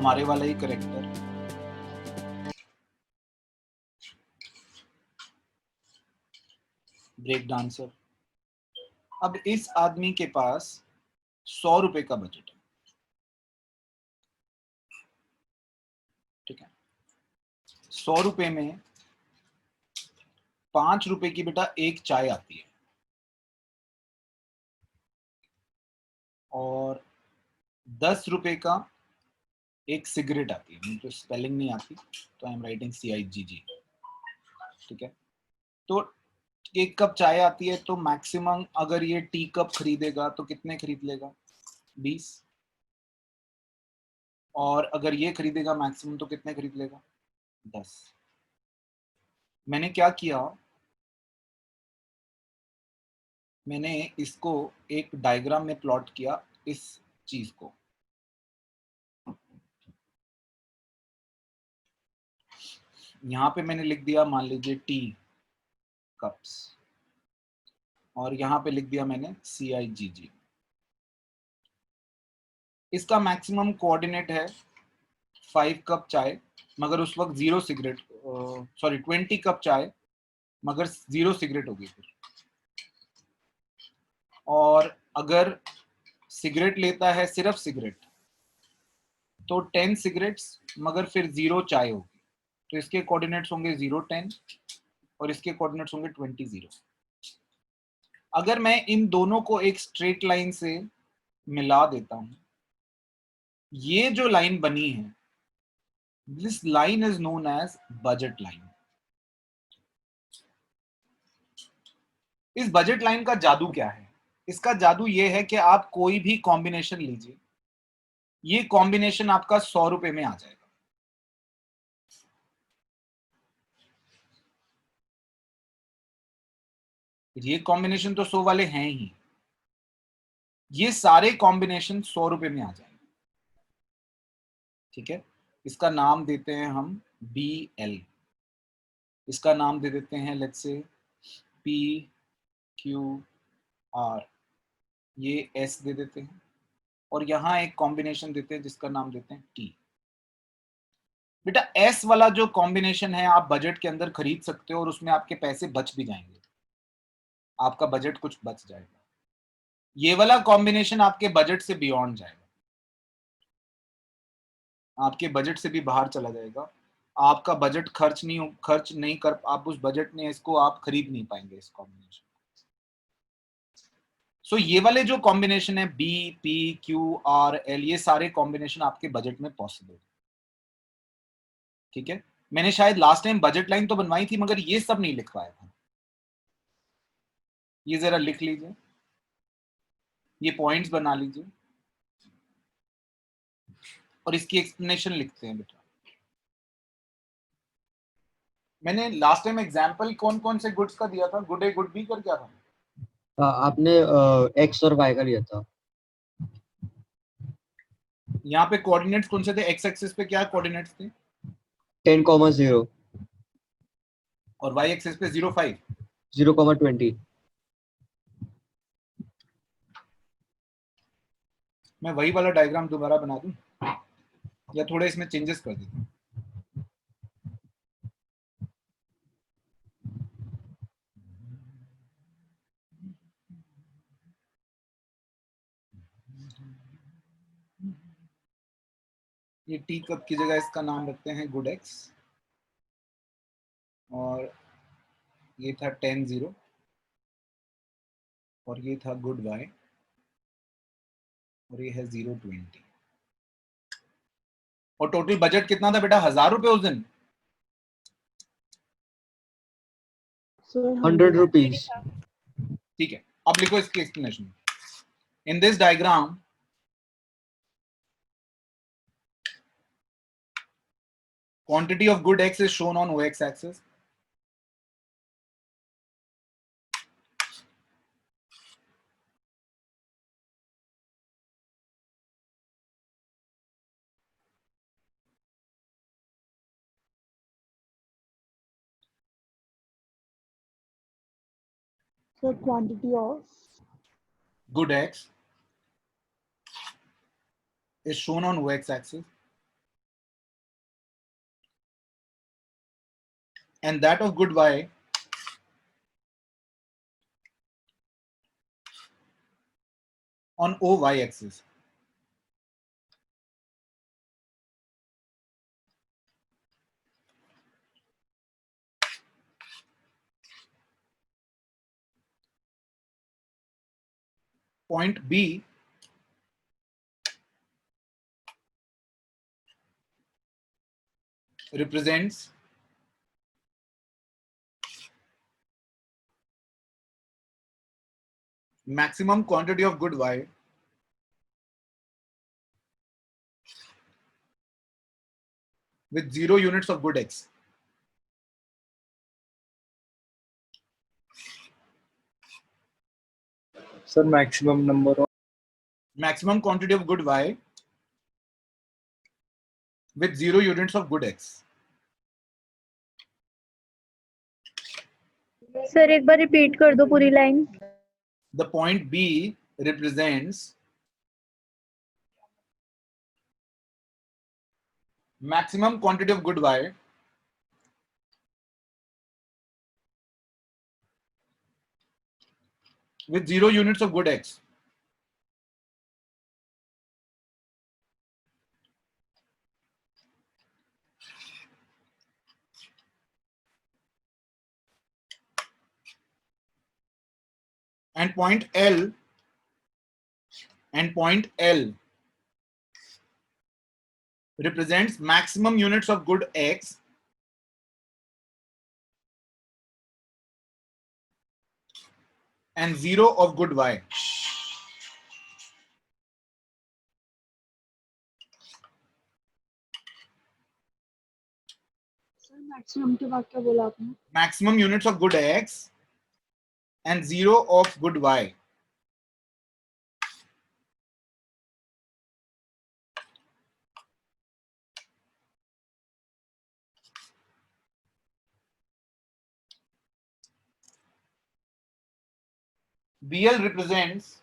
हमारे वाला ही character. Break dancer. अब इस आदमी के पास 100 रुपए का बजट है, ठीक है। 100 रुपए में 5 रुपए की बेटा एक चाय आती है और 10 रुपए का एक सिगरेट आती है। मुझे स्पेलिंग नहीं आती तो आई एम राइटिंग CIGG, ठीक है। तो एक कप चाय आती है तो मैक्सिमम अगर ये टी कप खरीदेगा तो कितने खरीद लेगा? 20। और अगर ये खरीदेगा मैक्सिमम तो कितने खरीद लेगा? 10। मैंने क्या किया, मैंने इसको एक डायग्राम में प्लॉट किया, इस चीज को। यहाँ पे मैंने लिख दिया मान लीजिए टी कप्स और यहाँ पे लिख दिया मैंने CIGG। इसका मैक्सिमम कोऑर्डिनेट है 5 कप चाय, मगर उस वक्त 0 सिगरेट, सॉरी 20 कप चाय मगर 0 सिगरेट होगी फिर। और अगर सिगरेट लेता है सिर्फ सिगरेट तो 10 सिगरेट्स मगर फिर 0 चाय होगी। तो इसके कोऑर्डिनेट्स होंगे 0 10 और इसके कोऑर्डिनेट्स होंगे 20 0। अगर मैं इन दोनों को एक स्ट्रेट लाइन से मिला देता हूं, ये जो लाइन बनी है, this line is known as budget line. इस बजट लाइन का जादू क्या है? इसका जादू ये है कि आप कोई भी कॉम्बिनेशन लीजिए, ये कॉम्बिनेशन आपका 100 रुपए में आ जाएगा। ये कॉम्बिनेशन तो 100 वाले हैं ही, ये सारे कॉम्बिनेशन 100 रुपए में आ जाएंगे, ठीक है। इसका नाम देते हैं हम BL, इसका नाम दे देते हैं लेट्स से PQR, ये S दे देते हैं और यहां एक कॉम्बिनेशन देते हैं जिसका नाम देते हैं T। बेटा S वाला जो कॉम्बिनेशन है आप बजट के अंदर खरीद सकते हो और उसमें आपके पैसे बच भी जाएंगे, आपका बजट कुछ बच जाएगा। ये वाला कॉम्बिनेशन आपके बजट से बियॉन्ड जाएगा, आपके बजट से भी बाहर चला जाएगा। आपका बजट खर्च नहीं कर, आप उस बजट में इसको आप खरीद नहीं पाएंगे इस कॉम्बिनेशन। सो ये वाले जो कॉम्बिनेशन है BPQRL, ये सारे कॉम्बिनेशन आपके बजट में पॉसिबल है, ठीक है। मैंने शायद लास्ट टाइम बजट लाइन तो बनवाई थी मगर ये सब नहीं लिखवाया था, ये जरा लिख लीजिए, ये पॉइंट्स बना लीजिए और इसकी एक्सप्लेनेशन लिखते हैं बेटा। मैंने लास्ट टाइम एग्जांपल कौन कौन से गुड्स का दिया था? गुड ए गुड बी कर क्या था? आपने X और Y का लिया था। यहाँ पे कोऑर्डिनेट्स कौन से थे? एक्स एक्सिस पे क्या कोऑर्डिनेट्स थे? 10,0 और वाई एक्सिस पे 0 5 0,20। मैं वही वाला डायग्राम दोबारा बना दूं या थोड़े इसमें चेंजेस कर दूं? ये टी कप की जगह इसका नाम रखते हैं गुड एक्स और ये था 10 0 और ये था गुड वाई और ये है 0 20। और टोटल बजट कितना था बेटा? 1000 रुपए उस दिन। 100 रुपीज। ठीक है, अब लिखो इसकी explanation. In this diagram quantity of good X is shown on OX axis. So quantity of good X is shown on OX axis and that of good y on OY axis. Point B represents maximum quantity of good y with 0 units of good x. Sir, Maximum quantity of good y with 0 units of good x. Sir एक बार repeat कर दो पूरी line. The point B represents maximum quantity of good y with 0 units of good x. And point L represents maximum units of good x and 0 of good y. Sir maximum के बाद क्या बोला आपने? Maximum units of good x and 0 of good y. BL represents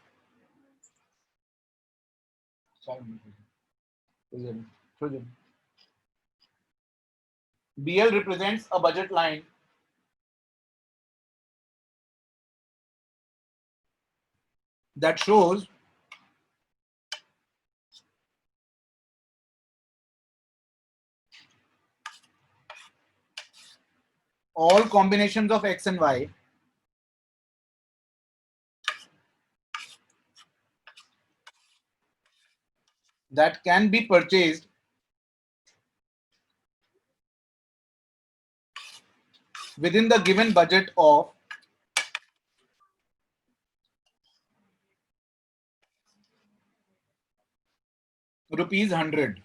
BL represents a budget line that shows all combinations of x and y that can be purchased within the given budget of rupees 100.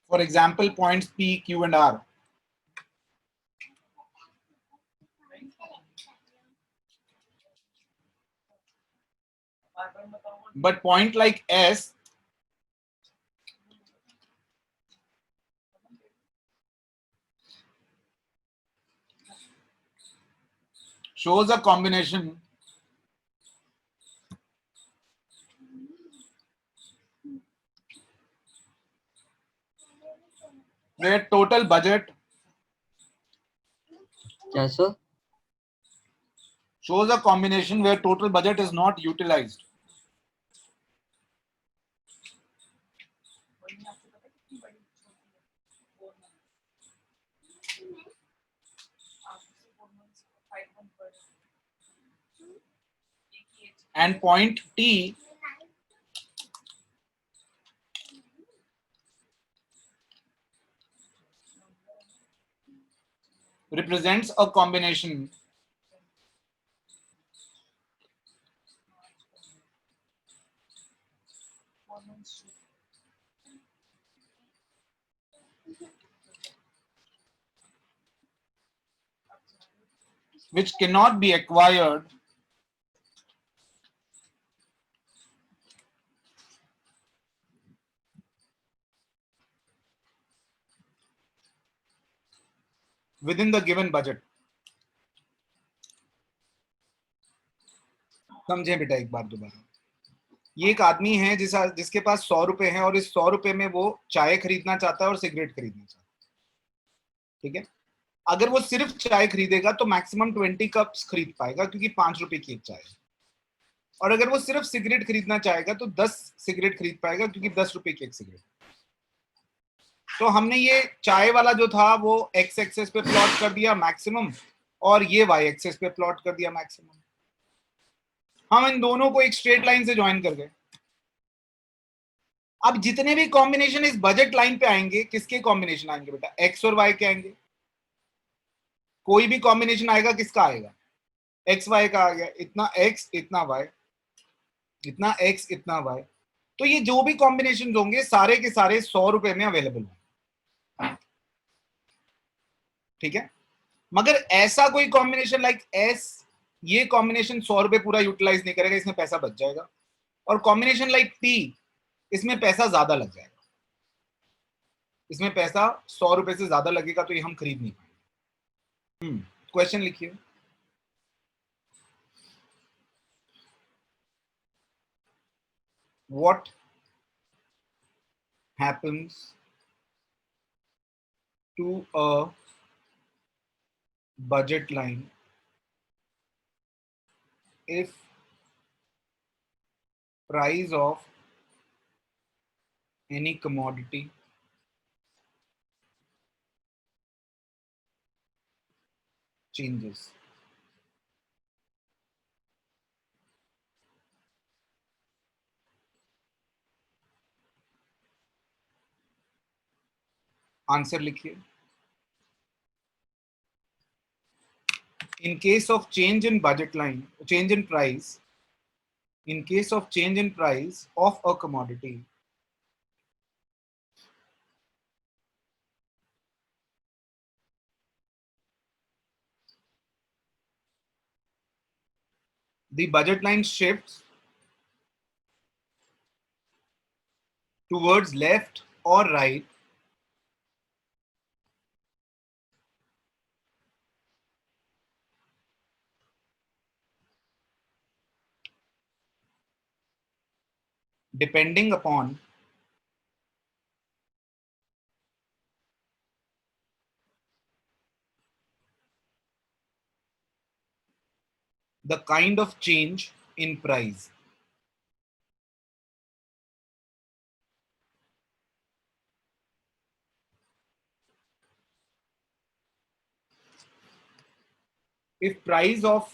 For example, points P, Q, and R. But point like S shows a combination where total budget क्या sir? shows a combination where total budget is not utilized. And point T represents a combination which cannot be acquired within the given budget. समझे बेटा एक बार दोबारा। ये एक आदमी है जिसके पास 100 रुपए हैं और इस 100 रुपए में वो चाय खरीदना चाहता है और सिगरेट खरीदना चाहता है, ठीक है। अगर वो सिर्फ चाय खरीदेगा तो मैक्सिमम 20 कप्स खरीद पाएगा क्योंकि 5 रुपए की एक चाय है। और अगर वो सिर्फ सिगरेट खरीदना चाहेगा तो 10 सिगरेट खरीद पाएगा क्योंकि 10 रुपए की एक सिगरेट। तो हमने ये चाय वाला जो था वो एक्स एक्सेस पे प्लॉट कर दिया मैक्सिमम, और ये वाई एक्सेस पे प्लॉट कर दिया मैक्सिमम। हम इन दोनों को एक स्ट्रेट लाइन से ज्वाइन कर गए। अब जितने भी कॉम्बिनेशन इस बजट लाइन पे आएंगे, किसके कॉम्बिनेशन आएंगे बेटा? एक्स और वाई के आएंगे। कोई भी कॉम्बिनेशन आएगा किसका आएगा? एक्स वाई का आ गया, इतना एक्स इतना वाई, इतना एक्स इतना वाई। तो ये जो भी कॉम्बिनेशन होंगे सारे के सारे 100 रुपए में अवेलेबल होंगे, ठीक है। मगर ऐसा कोई कॉम्बिनेशन लाइक एस, ये कॉम्बिनेशन 100 रुपए पूरा यूटिलाइज नहीं करेगा, इसमें पैसा बच जाएगा। और कॉम्बिनेशन लाइक टी, इसमें पैसा ज्यादा लग जाएगा, इसमें पैसा 100 रुपए से ज्यादा लगेगा, तो ये हम खरीद नहीं पाएंगे। क्वेश्चन लिखिए। What happens to a budget line if price of any commodity changes? Answer लिखिए। In case of change in budget line, change in price, in case of change in price of a commodity, the budget line shifts towards left or right depending upon the kind of change in price. If price of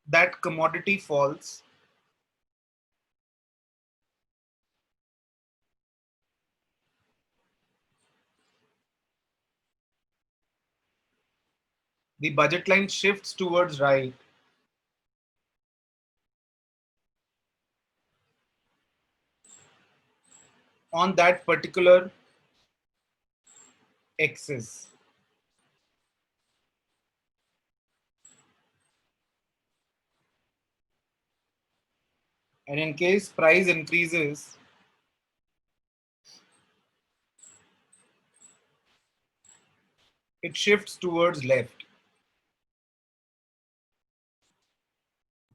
that commodity falls, the budget line shifts towards right on that particular axis. And in case price increases, it shifts towards left.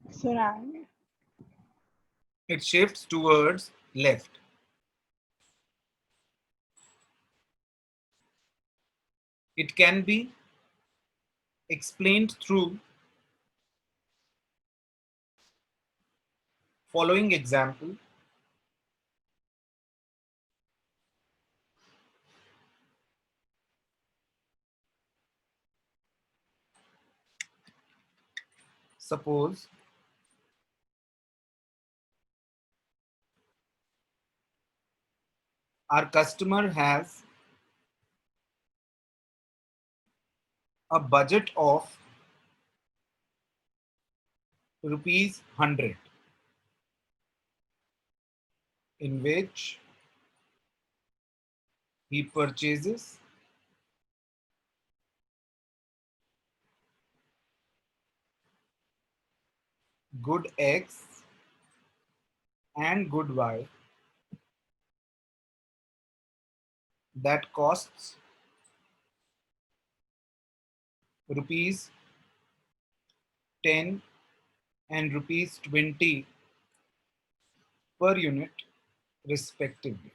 Sir, It shifts towards left. It can be explained through following example. Suppose our customer has a budget of rupees 100, in which he purchases good X and good Y that costs rupees 10 and rupees 20 per unit respectively.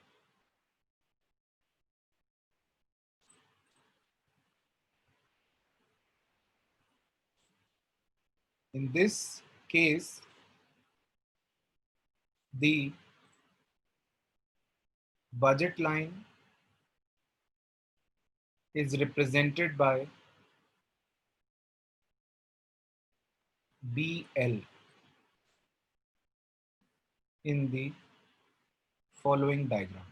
In this case, the budget line is represented by BL in the following diagram.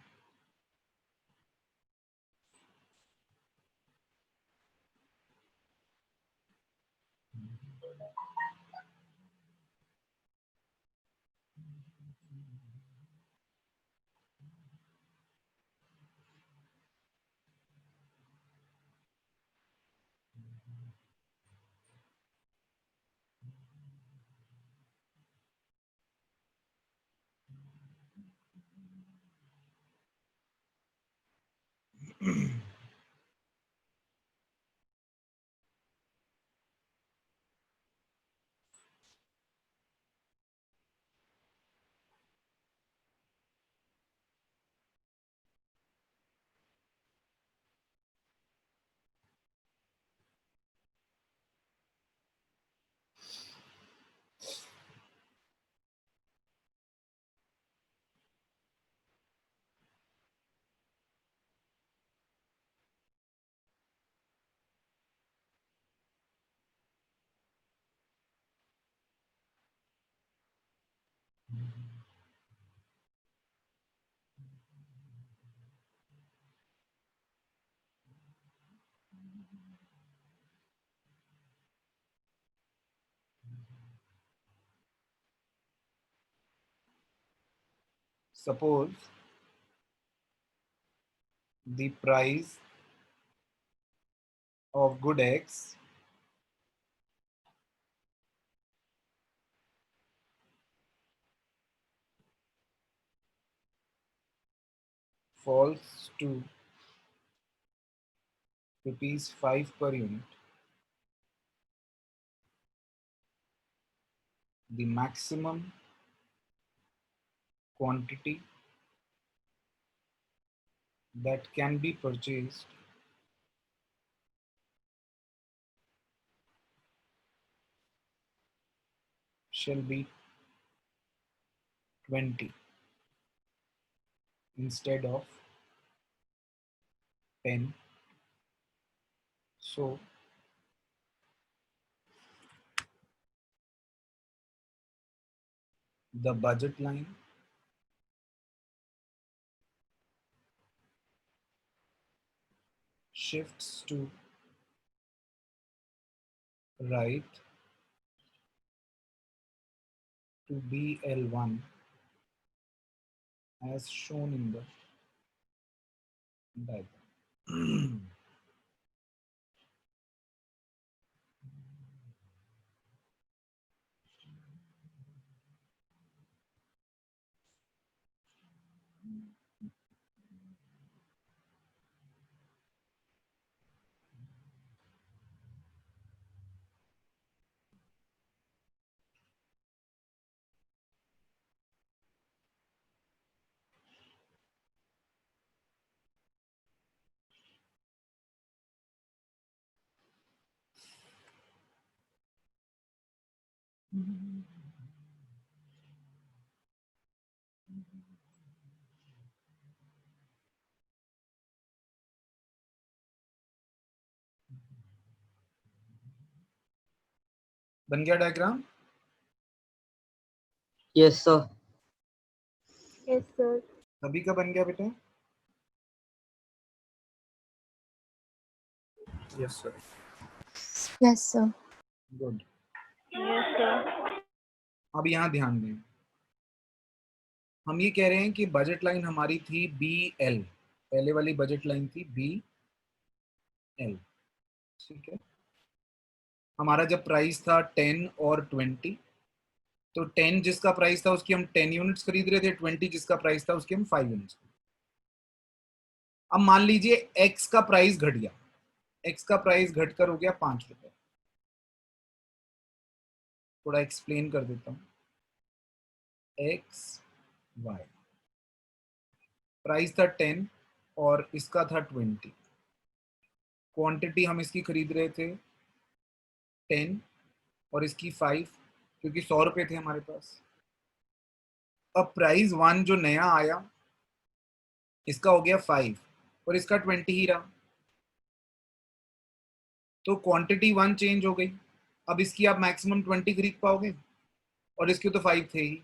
Suppose the price of good X falls to rupees 5 per unit. The maximum quantity that can be purchased shall be 20 instead of 10. So the budget line shifts to right to BL1 as shown in the diagram. बन गया diagram? Yes sir. Yes sir. सभी का बन गया बेटा? Yes sir. Yes, sir. Good. Yes sir. अब यहाँ ध्यान दें, हम ये कह रहे हैं कि बजट लाइन हमारी थी BL, पहले वाली बजट लाइन थी BL, ठीक है। हमारा जब प्राइस था 10 और 20, तो 10 जिसका प्राइस था उसकी हम 10 यूनिट्स खरीद रहे थे, 20 जिसका प्राइस था उसकी हम 5 यूनिट्स। अब मान लीजिए X का प्राइस घट गया, X का प्राइस घटकर हो गया 5 रुपए, थोड़ा एक्सप्लेन कर देता हूँ। एक्स वाई, प्राइस था 10 और इसका था 20। क्वांटिटी हम इसकी खरीद रहे थे 10 और इसकी 5, क्योंकि 100 रुपए थे हमारे पास। अब प्राइस 1 जो नया आया इसका हो गया 5 और इसका 20 ही रहा, तो क्वांटिटी 1 चेंज हो गई। अब इसकी आप मैक्सिमम 20 खरीद पाओगे और इसके तो 5 थे ही,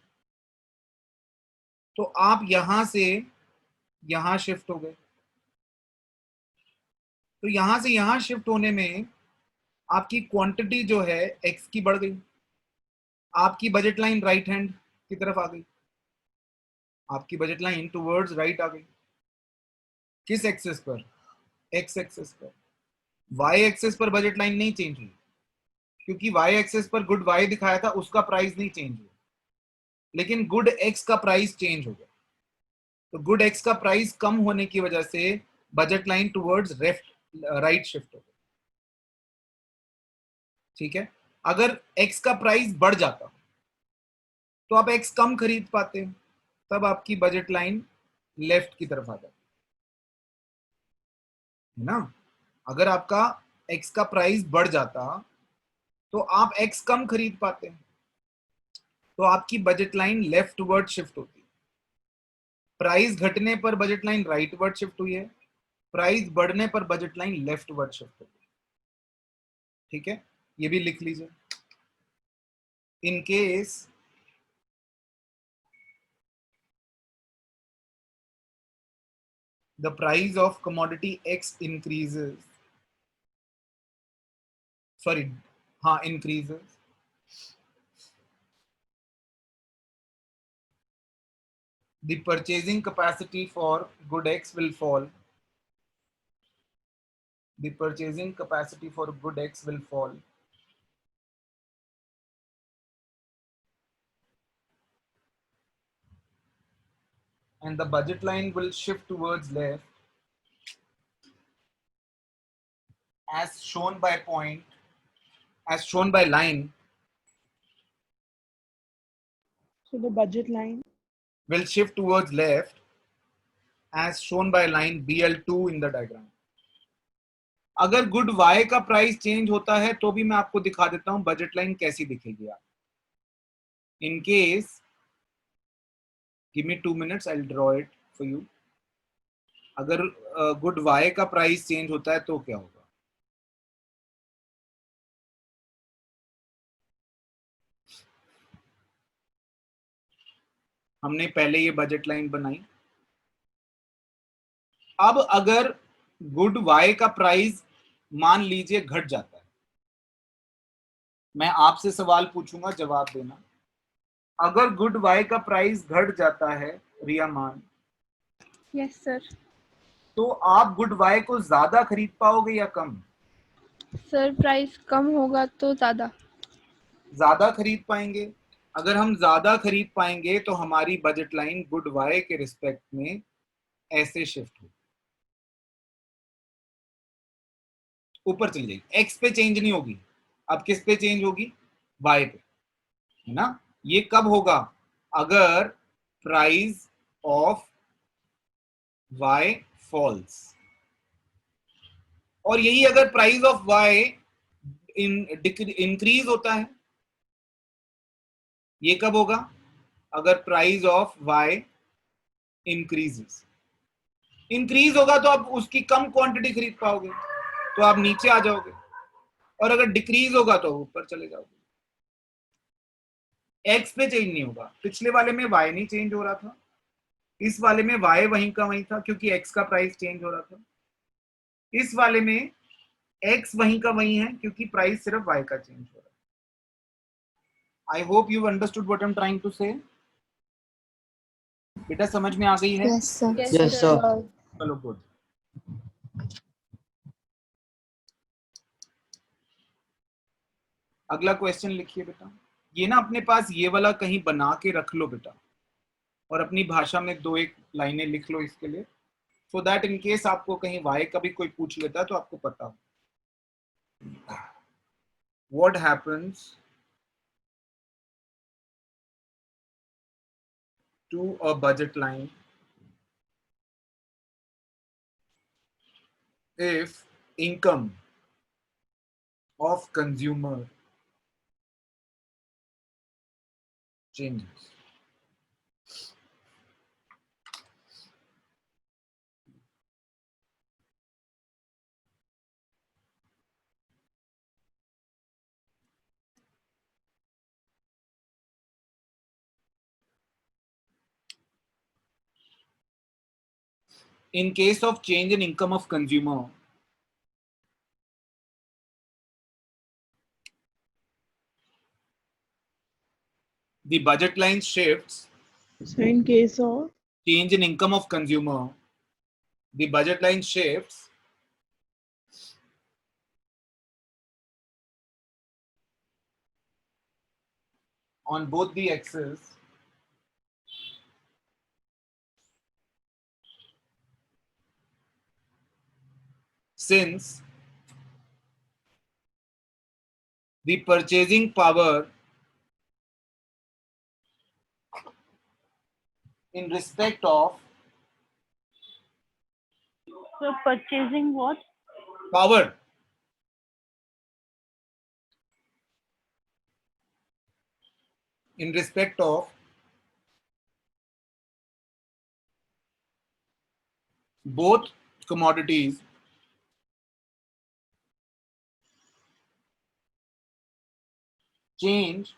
तो आप यहां से यहां शिफ्ट हो गए। तो यहां से यहां शिफ्ट होने में आपकी क्वांटिटी जो है एक्स की बढ़ गई, आपकी बजट लाइन राइट हैंड की तरफ आ गई, आपकी बजट लाइन टुवर्ड्स राइट आ गई। किस एक्सेस पर? एक्स एक्सेस पर। वाई एक्सेस पर बजट लाइन नहीं चेंज हुई, क्योंकि वाई एक्सेस पर गुड वाई दिखाया था, उसका प्राइस नहीं चेंज हुआ, लेकिन गुड एक्स का प्राइस चेंज हो गया। तो गुड एक्स का प्राइस कम होने की वजह से budget line towards right shift हो गई। ठीक है, अगर एक्स का प्राइस बढ़ जाता तो आप एक्स कम खरीद पाते, तब आपकी बजट लाइन लेफ्ट की तरफ आ जाती है ना। अगर आपका एक्स का प्राइस बढ़ जाता तो आप एक्स कम खरीद पाते, तो आपकी budget line left word shift होती। प्राइस घटने पर budget line right word shift हुई है, प्राइस बढ़ने पर budget line left word shift होती है। ठीक है, ये भी लिख लीजिए। In case the price of commodity X increases, sorry, increases, the purchasing capacity for good X will fall. The purchasing capacity for good X will fall. And the budget line will shift towards left as shown by line. So the budget line Will shift towards left as shown by line BL2 in the diagram. अगर good Y का price change होता है तो भी मैं आपको दिखा देता हूं बजट लाइन कैसी दिखेगी। आप in case, give me 2 minutes, I will draw it for you. अगर गुड वाई का प्राइस चेंज होता है तो क्या होगा? हमने पहले ये बजट लाइन बनाई। अब अगर गुड वाई का प्राइस मान लीजिए घट जाता है, मैं आपसे सवाल पूछूंगा, जवाब देना। अगर गुड वाई का प्राइस घट जाता है रिया मान, यस सर। तो आप गुड वाई को ज्यादा खरीद पाओगे या कम? सर प्राइस कम होगा तो ज्यादा खरीद पाएंगे। अगर हम ज्यादा खरीद पाएंगे तो हमारी बजट लाइन गुड वाई के रिस्पेक्ट में ऐसे शिफ्ट हो, ऊपर चली जाएगी। एक्स पे चेंज नहीं होगी, अब किस पे चेंज होगी? वाई पे, है ना। ये कब होगा? अगर प्राइस ऑफ वाई फॉल्स, और यही अगर प्राइस ऑफ वाई इंक्रीज होता है, ये कब होगा? अगर प्राइस ऑफ वाई इंक्रीज होगा तो आप उसकी कम क्वांटिटी खरीद पाओगे, तो आप नीचे आ जाओगे, और अगर डिक्रीज होगा तो ऊपर चले जाओगे। एक्स पे चेंज नहीं होगा। पिछले वाले में वाई नहीं चेंज हो रहा था, इस वाले में वाई वहीं का वहीं था क्योंकि एक्स का प्राइस चेंज हो रहा था। इस वाले में एक्स वहीं का वहीं है क्योंकि प्राइस सिर्फ वाई का चेंज हो रहा है। I hope you understood what I am trying to say. बेटा समझ में आ गई है? Yes, sir. Yes, sir. चलो गुड। अगला क्वेश्चन लिखिए बेटा। ये ना अपने पास ये वाला कहीं बना के रख लो बेटा, और अपनी भाषा में 2-1 लाइनें लिख लो इसके लिए, सो दैट इन केस आपको कहीं वाई का भी कोई पूछ लेता है तो आपको पता हो। What happens to a budget line if income of consumer changes. In case of change in income of consumer, the budget line shifts. So in case of Change in income of consumer, the budget line shifts on both the axes since the purchasing power in respect of So purchasing what? power in respect of both commodities change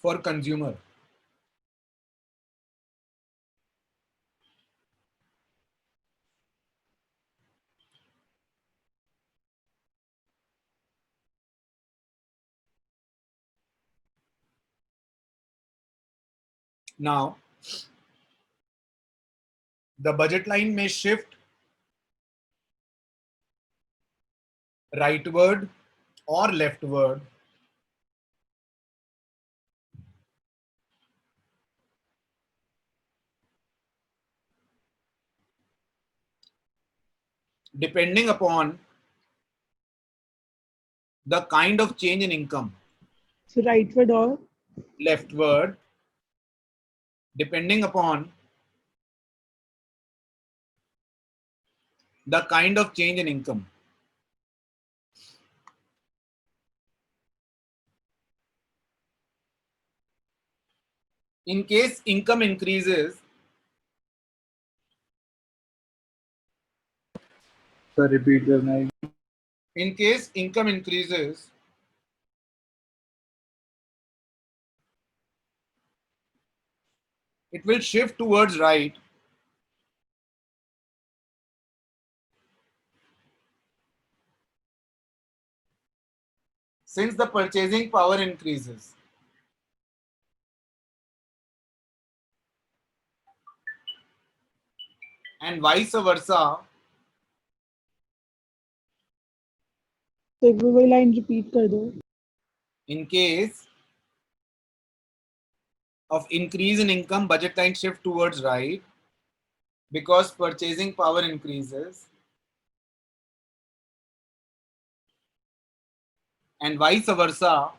for consumer. Now, the budget line may shift rightward or leftward depending upon the kind of change in income. so rightward or Leftward depending upon the kind of change in income. In case income increases, repeat करना है. in case income increases, it will shift towards right since the purchasing power increases. And vice versa, तो एक बार वही line repeat कर दो. in case of increase in income, budget line shift towards right because purchasing power increases. And vice versa,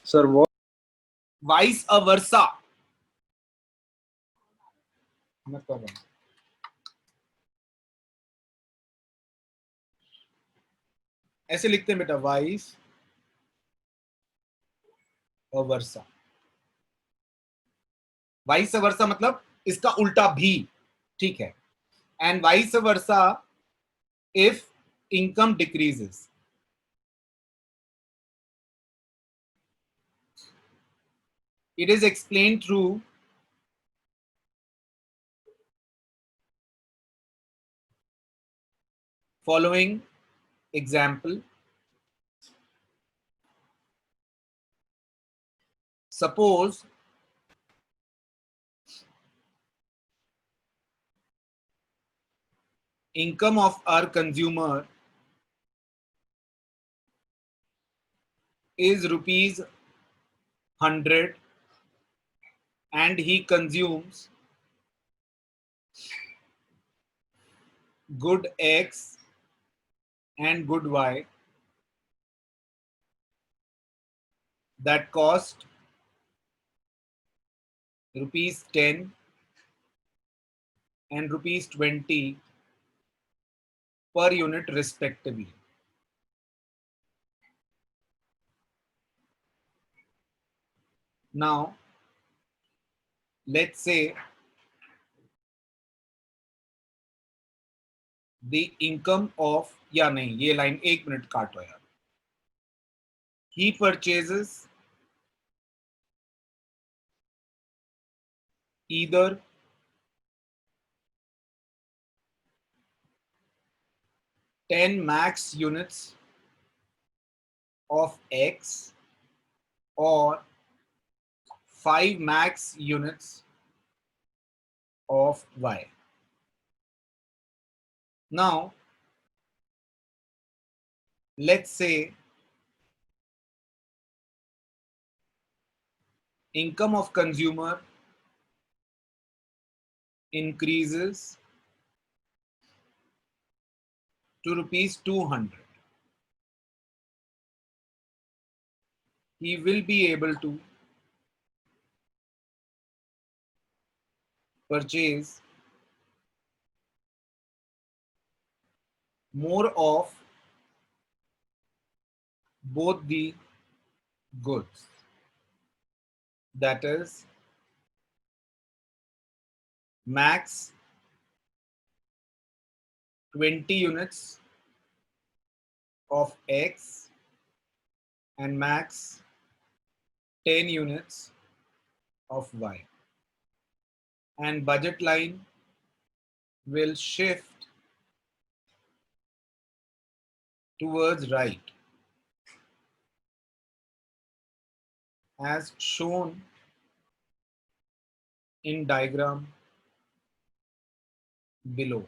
Sir, what? vice versa. मैं कर रहा हूं. ऐसे लिखते हैं बेटा, वाइस वर्सा. वाइस वर्सा मतलब इसका उल्टा भी, ठीक है. And vice versa if income decreases. It is explained through following example. Suppose income of our consumer is rupees 100 and he consumes good X and good Y that cost rupees 10 and rupees 20 per unit respectively. Now, let's say the income of, या नहीं, ये line 1 minute काटो यार. He purchases either 10 max units of X or 5 max units of Y. Now, let's say income of consumer increases to rupees 200. He will be able to purchase more of both the goods, that is max 20 units of X and max 10 units of Y, and budget line will shift towards right as shown in diagram below.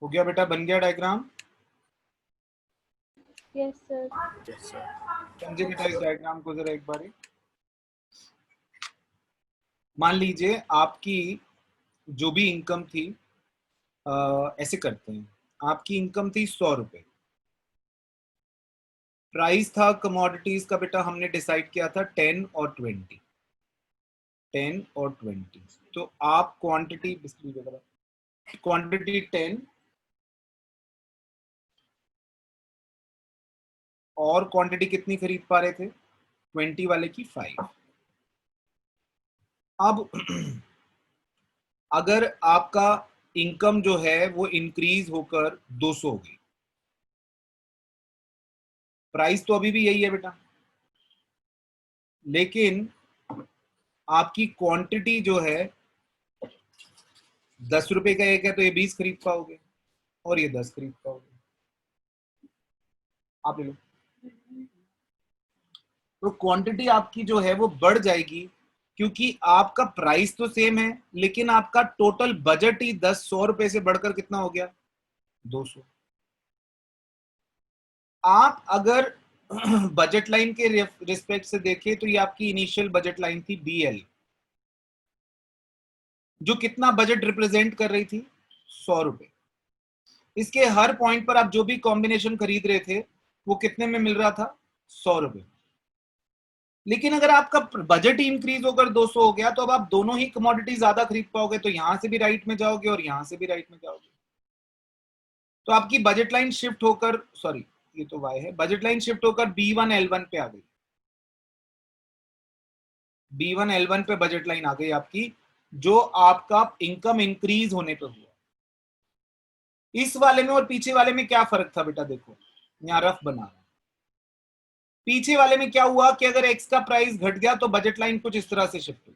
हो गया बेटा, बन गया diagram? Yes sir. समझे बेटा इस diagram को जरा एक बार? मान लीजिए आपकी जो भी इनकम थी, ऐसे करते हैं, आपकी इनकम थी 100 रुपए, प्राइस था कमोडिटीज का बेटा हमने डिसाइड किया था 10 और 20, 10 और 20। तो आप क्वांटिटी क्वांटिटी 10 और क्वांटिटी कितनी खरीद पा रहे थे 20 वाले की 5। अब अगर आपका इनकम जो है वो इंक्रीज होकर 200 हो गई, प्राइस तो अभी भी यही है बेटा, लेकिन आपकी क्वांटिटी जो है 10 रुपए का एक है तो ये 20 खरीद पाओगे और ये 10 खरीद पाओगे। आप ले लो। तो क्वांटिटी आपकी जो है वो बढ़ जाएगी क्योंकि आपका प्राइस तो सेम है, लेकिन आपका टोटल बजट ही 100 रुपए से बढ़कर कितना हो गया 200। आप अगर बजट लाइन के रिस्पेक्ट से देखें तो ये आपकी इनिशियल बजट लाइन थी BL, जो कितना बजट रिप्रेजेंट कर रही थी 100 रुपए। इसके हर पॉइंट पर आप जो भी कॉम्बिनेशन खरीद रहे थे वो कितने में मिल रहा था 100 रुपए। लेकिन अगर आपका बजट ही इंक्रीज होकर 200 हो गया तो अब आप दोनों ही कमोडिटी ज्यादा खरीद पाओगे, तो यहां से भी राइट में जाओगे और यहां से भी राइट में जाओगे। तो आपकी बजट लाइन शिफ्ट होकर, सॉरी ये तो Y है, बजट लाइन शिफ्ट होकर B1 L1 पे आ गई। B1 L1 पे बजट लाइन आ गई आपकी, जो आपका इनकम इंक्रीज होने पे हुआ। इस वाले में और पीछे वाले में क्या फर्क था बेटा, देखो यहां रफ बना रहा हूं। पीछे वाले में क्या हुआ कि अगर एक्स का प्राइस घट गया तो बजट लाइन कुछ इस तरह से शिफ्ट हुई,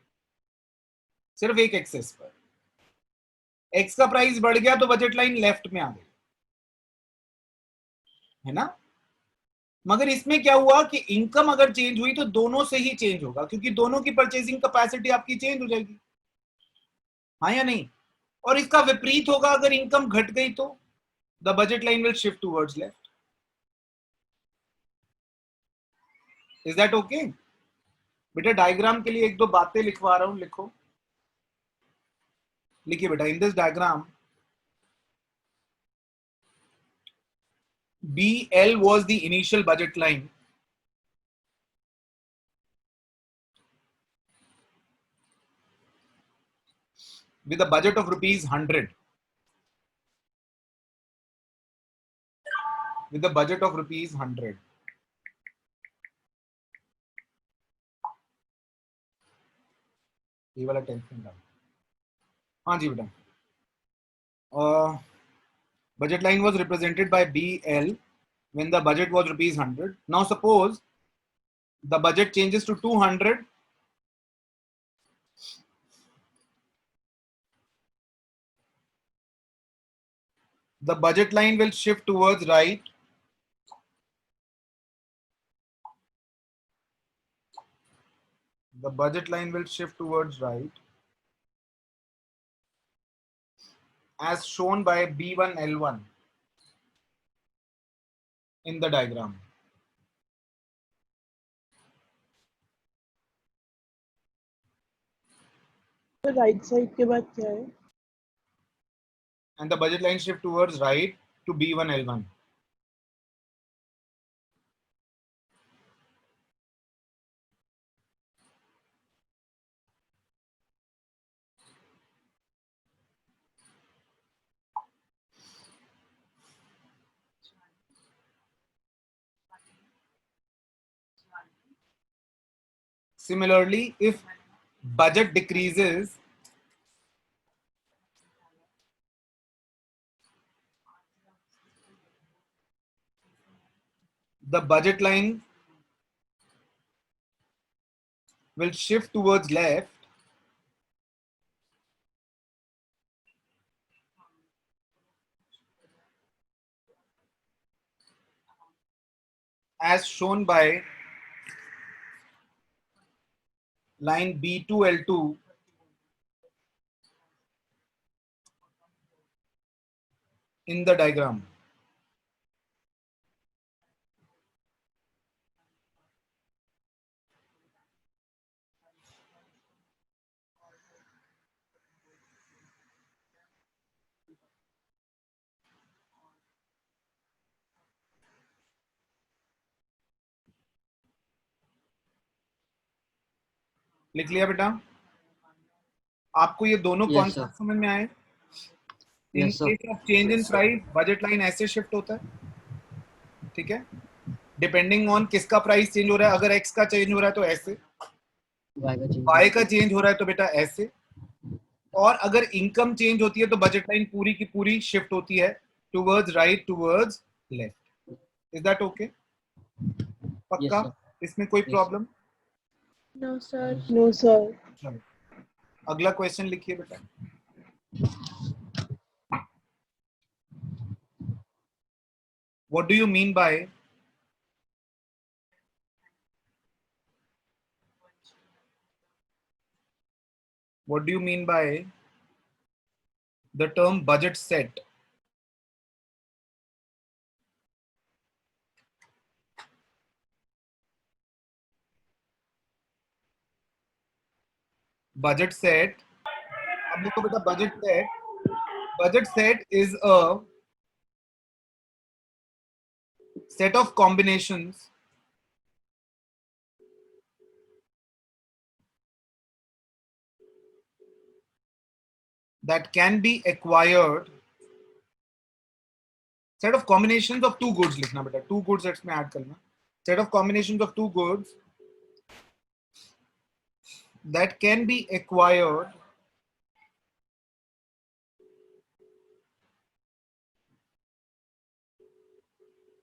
सिर्फ एक एक्सेस पर। एक्स का प्राइस बढ़ गया तो बजट लाइन लेफ्ट में आ गई, है ना। मगर इसमें क्या हुआ कि इनकम अगर चेंज हुई तो दोनों से ही चेंज होगा, क्योंकि दोनों की परचेसिंग कैपेसिटी आपकी चेंज हो जाएगी, हाँ या नहीं। और इसका विपरीत होगा, अगर इनकम घट गई तो the budget line will shift towards left. Is that okay बेटा? डायग्राम के लिए एक दो बातें लिखवा रहा हूं, लिखो, लिखिए बेटा। In this diagram BL was the initial budget line with a budget of rupees 100. With a budget of rupees 100. ये वाला टेंशन डाल। हाँ जी बेटा। Budget line was represented by BL when the budget was rupees 100. Now suppose the budget changes to 200. The budget line will shift towards right. The budget line will shift towards right as shown by B1 L1 in the diagram. तो right side के बाद क्या है? And the budget line shift towards right to B1 L1. Similarly, if budget decreases, the budget line will shift towards left as shown by line B2 L2 in the diagram. लिख लिया बेटा? आपको ये दोनों Yes, कॉन्सेप्ट sir. समझ में आए? इन Yes, sir. Case of change in price budget line ऐसे शिफ्ट होता है, ठीक है, डिपेंडिंग ऑन किसका प्राइस चेंज हो रहा है. अगर एक्स का चेंज हो रहा है तो ऐसे, Y का change वाई होगा. का चेंज हो रहा है तो बेटा ऐसे, और अगर इनकम चेंज होती है तो बजट लाइन पूरी की पूरी शिफ्ट होती है towards right towards left. Is that okay? पक्का? sir. इसमें कोई Yes. Problem? No, sir. No, sir. अगला क्वेश्चन लिखिए बेटा. What do you mean by the term budget set? Budget set. अब देखो बेटा, budget set is a set of combinations that can be acquired. Set of combinations of two goods लिखना बेटा, two goods sets में add करना. Set of combinations of two goods that can be acquired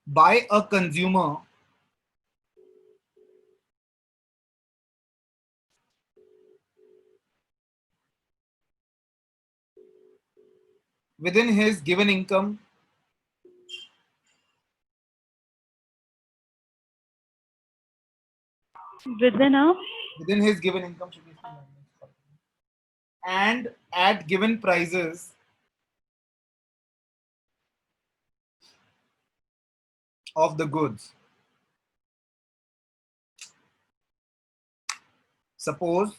by a consumer within his given income within his given income and at given prices of the goods. Suppose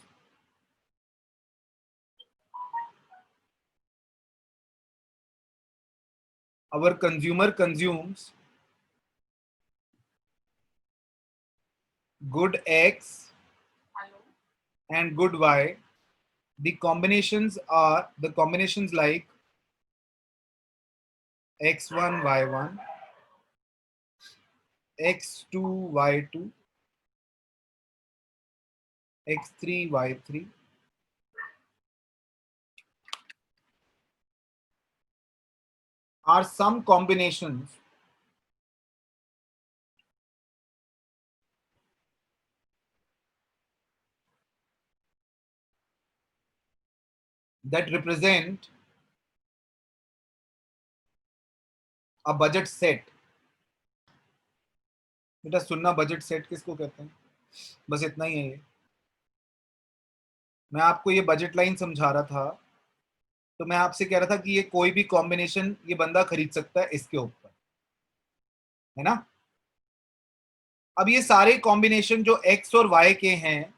our consumer consumes good X and good Y. The combinations like X1, Y1, X2, Y2, X3, Y3. Are some combinations that represent a budget set. बेटा सुनना, budget set किसको कहते हैं, बस इतना ही है ये. मैं आपको ये बजट लाइन समझा रहा था, तो मैं आपसे कह रहा था कि ये कोई भी कॉम्बिनेशन ये बंदा खरीद सकता है इसके ऊपर, है ना. अब ये सारे कॉम्बिनेशन जो x और y के हैं,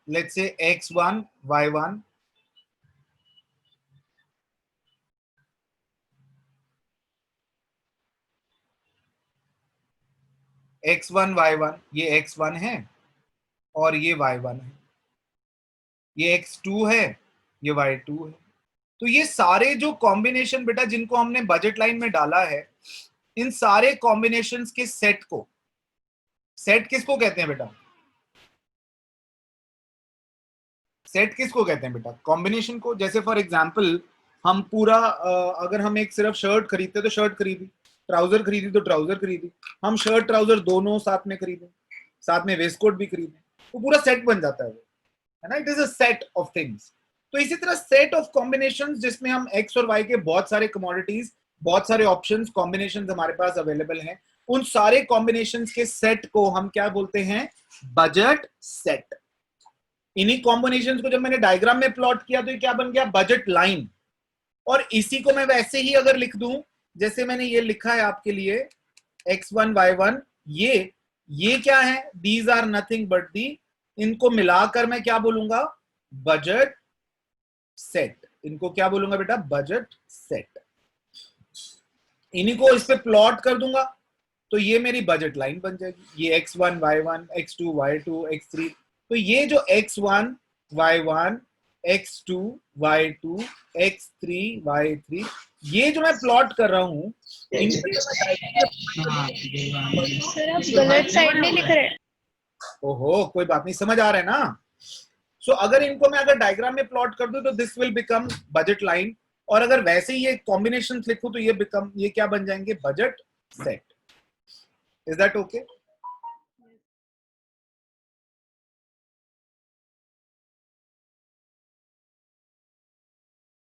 let's say x1, y1, x1, y1, ये x1 है और ये y1 है, ये x2 है, ये y2 है. तो ये सारे जो कॉम्बिनेशन बेटा जिनको हमने बजट लाइन में डाला है, इन सारे कॉम्बिनेशंस के सेट को, सेट किसको कहते हैं बेटा, सेट किसको कहते हैं बेटा, कॉम्बिनेशन को. जैसे फॉर एग्जांपल हम पूरा अगर हम एक सिर्फ शर्ट खरीदते तो शर्ट खरीदी, ट्राउजर खरीदी तो ट्राउजर खरीदी, हम शर्ट ट्राउजर दोनों साथ में खरीदें, साथ में वेस्ट कोट भी खरीदें, तो पूरा सेट बन जाता है वो, है ना. It is a set of things. तो इसी तरह सेट ऑफ कॉम्बिनेशंस जिसमें हम एक्स और वाई के बहुत सारे कमोडिटीज, बहुत सारे ऑप्शंस, कॉम्बिनेशंस हमारे पास अवेलेबल हैं, उन सारे कॉम्बिनेशंस के सेट को हम क्या बोलते हैं, बजट सेट. इन्हीं कॉम्बिनेशंस को जब मैंने डायग्राम में प्लॉट किया तो ये क्या बन गया, बजट लाइन. और इसी को मैं वैसे ही अगर लिख दूं जैसे मैंने ये लिखा है आपके लिए x1, y1, ये क्या है, these are nothing but the, इनको मिलाकर मैं क्या बोलूंगा, बजट सेट. इनको क्या बोलूंगा बेटा, बजट सेट. इन्हीं को इस पे प्लॉट कर दूंगा तो ये मेरी बजट लाइन बन जाएगी. ये x1, y1, x2, y2, x3. तो ये जो x1, y1, x2 y2 x3 y3, ये जो मैं प्लॉट कर रहा हूं सर आप गलत साइड नहीं लिख रहे। ओहो, कोई बात नहीं, समझ आ रहा है ना। सो अगर इनको मैं अगर डायग्राम में प्लॉट कर दूं तो this will become budget line, और अगर वैसे ही ये कॉम्बिनेशन लिखूं तो ये क्या बन जाएंगे, budget set. Is that okay?